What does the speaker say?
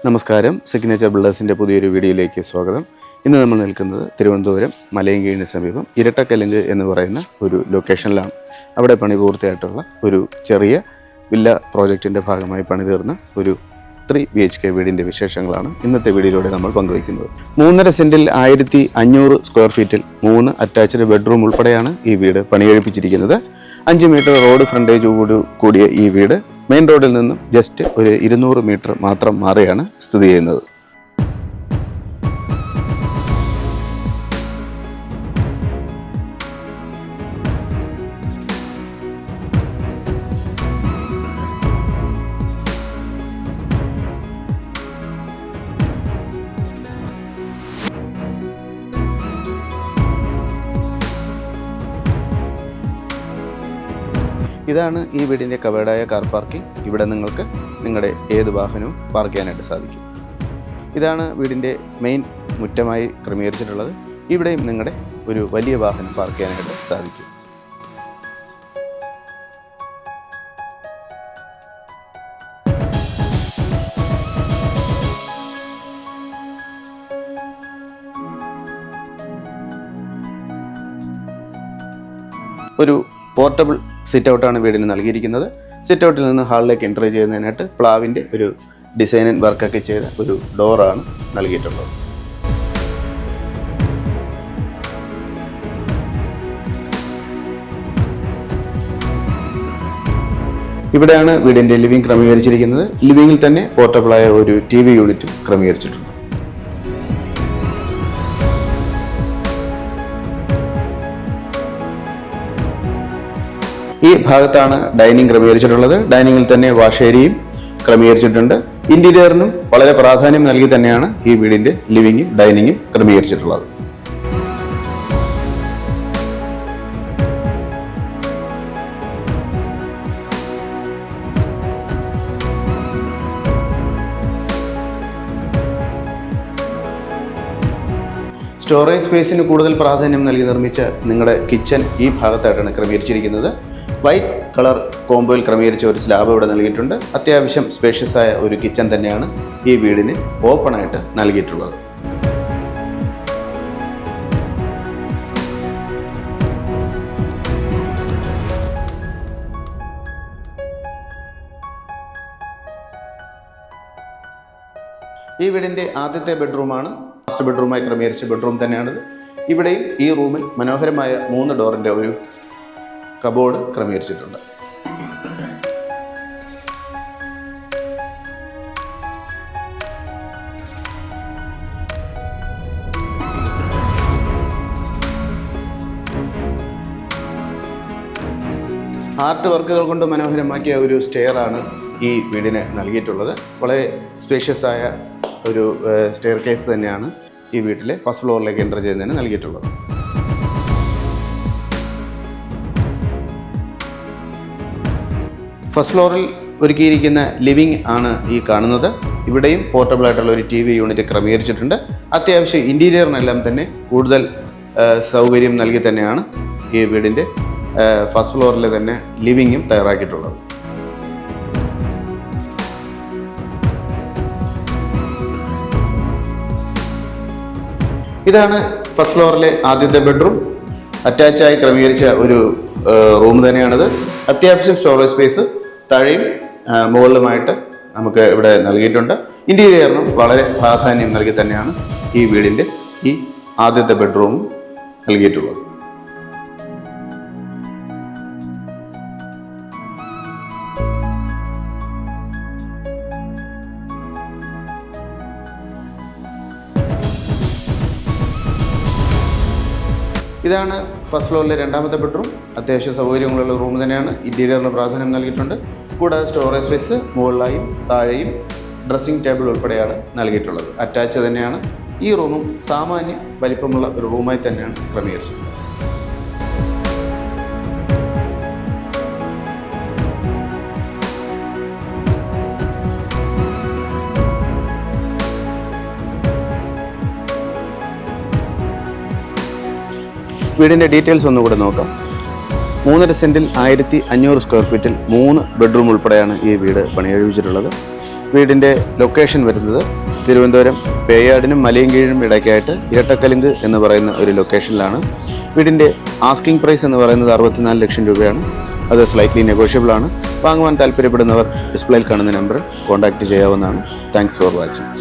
നമസ്കാരം, സിഗ്നേച്ചർ ബിൽഡേഴ്സിൻ്റെ പുതിയൊരു വീഡിയോയിലേക്ക് സ്വാഗതം. ഇന്ന് നമ്മൾ നിൽക്കുന്നത് തിരുവനന്തപുരം മലയൻകീഴിന് സമീപം ഇരട്ടക്കലുങ്ക് എന്ന് പറയുന്ന ഒരു ലൊക്കേഷനിലാണ്. അവിടെ പണി പൂർത്തിയായിട്ടുള്ള ഒരു ചെറിയ വില്ല പ്രോജക്റ്റിൻ്റെ ഭാഗമായി പണി തീർന്ന ഒരു 3 BHK വീടിൻ്റെ വിശേഷങ്ങളാണ് ഇന്നത്തെ വീഡിയോയിലൂടെ നമ്മൾ പങ്കുവയ്ക്കുന്നത്. 3.5 സെൻറ്റിൽ 1500 സ്ക്വയർ ഫീറ്റിൽ 3 അറ്റാച്ച്ഡ് ബെഡ്റൂം ഉൾപ്പെടെയാണ് ഈ വീട് പണികഴിപ്പിച്ചിരിക്കുന്നത്. 5 മീറ്റർ റോഡ് ഫ്രണ്ടേജ് കൂടിയ ഈ വീട് മെയിൻ റോഡിൽ നിന്നും ജസ്റ്റ് ഒരു 200 മീറ്റർ മാത്രം മാറിയാണ് സ്ഥിതി ചെയ്യുന്നത്. ഇതാണ് ഈ വീടിൻ്റെ കവേർഡായ കാർ പാർക്കിംഗ്. ഇവിടെ നിങ്ങൾക്ക് നിങ്ങളുടെ ഏത് വാഹനവും പാർക്ക് ചെയ്യാനായിട്ട് സാധിക്കും. ഇതാണ് വീടിൻ്റെ മെയിൻ മുറ്റമായി ക്രമീകരിച്ചിട്ടുള്ളത്. ഇവിടെയും നിങ്ങളുടെ ഒരു വലിയ വാഹനം പാർക്ക് ചെയ്യാനായിട്ട് സാധിക്കും. ഒരു പോർട്ടബിൾ സിറ്റ് ഔട്ടാണ് വീടിന് നൽകിയിരിക്കുന്നത്. സിറ്റ് ഔട്ടിൽ നിന്ന് ഹാളിലേക്ക് എൻ്റർ ചെയ്യുന്നതിനായിട്ട് പ്ലാവിൻ്റെ ഒരു ഡിസൈൻ വർക്കൊക്കെ ചെയ്ത ഒരു ഡോറാണ് നൽകിയിട്ടുള്ളത്. ഇവിടെയാണ് വീടിൻ്റെ ലിവിംഗ് ക്രമീകരിച്ചിരിക്കുന്നത്. ലിവിങ്ങിൽ തന്നെ പോർട്ടബിളായ ഒരു TV യൂണിറ്റും ക്രമീകരിച്ചിട്ടുണ്ട്. ഈ ഭാഗത്താണ് ഡൈനിങ് ക്രമീകരിച്ചിട്ടുള്ളത്. ഡൈനിങ്ങിൽ തന്നെ വാഷേരിയും ക്രമീകരിച്ചിട്ടുണ്ട്. ഇന്റീരിയറിനും വളരെ പ്രാധാന്യം നൽകി തന്നെയാണ് ഈ വീടിന്റെ ലിവിങ്ങും ഡൈനിങ്ങും ക്രമീകരിച്ചിട്ടുള്ളത്. സ്റ്റോറേജ് സ്പേസിന് കൂടുതൽ പ്രാധാന്യം നൽകി നിർമ്മിച്ച നിങ്ങളുടെ കിച്ചൺ ഈ ഭാഗത്തായിട്ടാണ് ക്രമീകരിച്ചിരിക്കുന്നത്. വൈറ്റ് കളർ കോമ്പോയിൽ ക്രമീകരിച്ച ഒരു സ്ലാബ് ഇവിടെ നൽകിയിട്ടുണ്ട്. അത്യാവശ്യം സ്പേഷ്യസ് ആയ ഒരു കിച്ചൺ തന്നെയാണ് ഈ വീടിന് ഓപ്പണായിട്ട് നൽകിയിട്ടുള്ളത്. ഈ വീടിൻ്റെ ആദ്യത്തെ ബെഡ്റൂമാണ്. ഫസ്റ്റ് ബെഡ്റൂമായി ക്രമീകരിച്ച ബെഡ്റൂം തന്നെയാണിത്. ഇവിടെയും ഈ റൂമിൽ മനോഹരമായ 3 ഡോറിൻ്റെ ഒരു കബോർഡ് ക്രമീകരിച്ചിട്ടുണ്ട്. ആർട്ട് വർക്കുകൾ കൊണ്ട് മനോഹരമാക്കിയ ഒരു സ്റ്റെയർ ആണ് ഈ വീടിന് നൽകിയിട്ടുള്ളത്. വളരെ സ്പേഷ്യസ് ആയ ഒരു സ്റ്റെയർ കേസ് തന്നെയാണ് ഈ വീട്ടിലെ ഫസ്റ്റ് ഫ്ലോറിലേക്ക് എൻ്റർ ചെയ്യുന്നതിന് നൽകിയിട്ടുള്ളത്. ഫസ്റ്റ് ഫ്ലോറിൽ ഒരുക്കിയിരിക്കുന്ന ലിവിംഗ് ആണ് ഈ കാണുന്നത്. ഇവിടെയും പോർട്ടബിൾ ആയിട്ടുള്ള ഒരു TV യൂണിറ്റ് ക്രമീകരിച്ചിട്ടുണ്ട്. അത്യാവശ്യം ഇൻറ്റീരിയറിനെല്ലാം തന്നെ കൂടുതൽ സൗകര്യം നൽകി തന്നെയാണ് ഈ വീടിൻ്റെ ഫസ്റ്റ് ഫ്ലോറിലെ തന്നെ ലിവിങ്ങും തയ്യാറാക്കിയിട്ടുള്ളത്. ഇതാണ് ഫസ്റ്റ് ഫ്ലോറിലെ ആദ്യത്തെ ബെഡ്റൂം. അറ്റാച്ചായി ക്രമീകരിച്ച ഒരു റൂം തന്നെയാണിത്. അത്യാവശ്യം സ്റ്റോറേജ് സ്പേസ് താഴെയും മുകളിലുമായിട്ട് നമുക്ക് ഇവിടെ നൽകിയിട്ടുണ്ട്. ഇൻറ്റീരിയറിനും വളരെ പ്രാധാന്യം നൽകി തന്നെയാണ് ഈ വീടിൻ്റെ ഈ ആദ്യത്തെ ബെഡ്റൂം നൽകിയിട്ടുള്ളത്. ഇതാണ് ഫസ്റ്റ് ഫ്ലോറിലെ രണ്ടാമത്തെ ബെഡ്റൂം. അത്യാവശ്യ സൗകര്യങ്ങളുള്ള റൂം തന്നെയാണ്. ഇൻറ്റീരിയറിന് പ്രാധാന്യം നൽകിയിട്ടുണ്ട്. കൂടാതെ സ്റ്റോറേജ് സ്പേസ് മുകളിലായും താഴെയും ഡ്രസ്സിംഗ് ടേബിൾ ഉൾപ്പെടെയാണ് നൽകിയിട്ടുള്ളത്. അറ്റാച്ച് തന്നെയാണ്. ഈ റൂമും സാമാന്യം വലിപ്പമുള്ള ഒരു റൂമായി തന്നെയാണ് ക്രമീകരിച്ചത്. വീടിൻ്റെ ഡീറ്റെയിൽസ് ഒന്നുകൂടെ നോക്കാം. 3.5 സെൻറ്റിൽ 1500 സ്ക്വയർ ഫീറ്റിൽ 3 ബെഡ്റൂം ഉൾപ്പെടെയാണ് ഈ വീട് പണികഴിപ്പിച്ചിട്ടുള്ളത്. വീടിൻ്റെ ലൊക്കേഷൻ വരുന്നത് തിരുവനന്തപുരം പേയാടിനും മലയൻകീഴിനും ഇടയ്ക്കായിട്ട് ഇരട്ടക്കലുങ്ക് എന്ന് പറയുന്ന ഒരു ലൊക്കേഷനിലാണ്. വീടിൻ്റെ ആസ്കിംഗ് പ്രൈസ് എന്ന് പറയുന്നത് 64 ലക്ഷം രൂപയാണ്. അത് സ്ലൈറ്റ്ലി നെഗോഷ്യബിൾ ആണ്. വാങ്ങുവാൻ താല്പര്യപ്പെടുന്നവർ ഡിസ്പ്ലേയിൽ കാണുന്ന നമ്പറിൽ കോൺടാക്റ്റ് ചെയ്യാവുന്നതാണ്. Thanks for watching.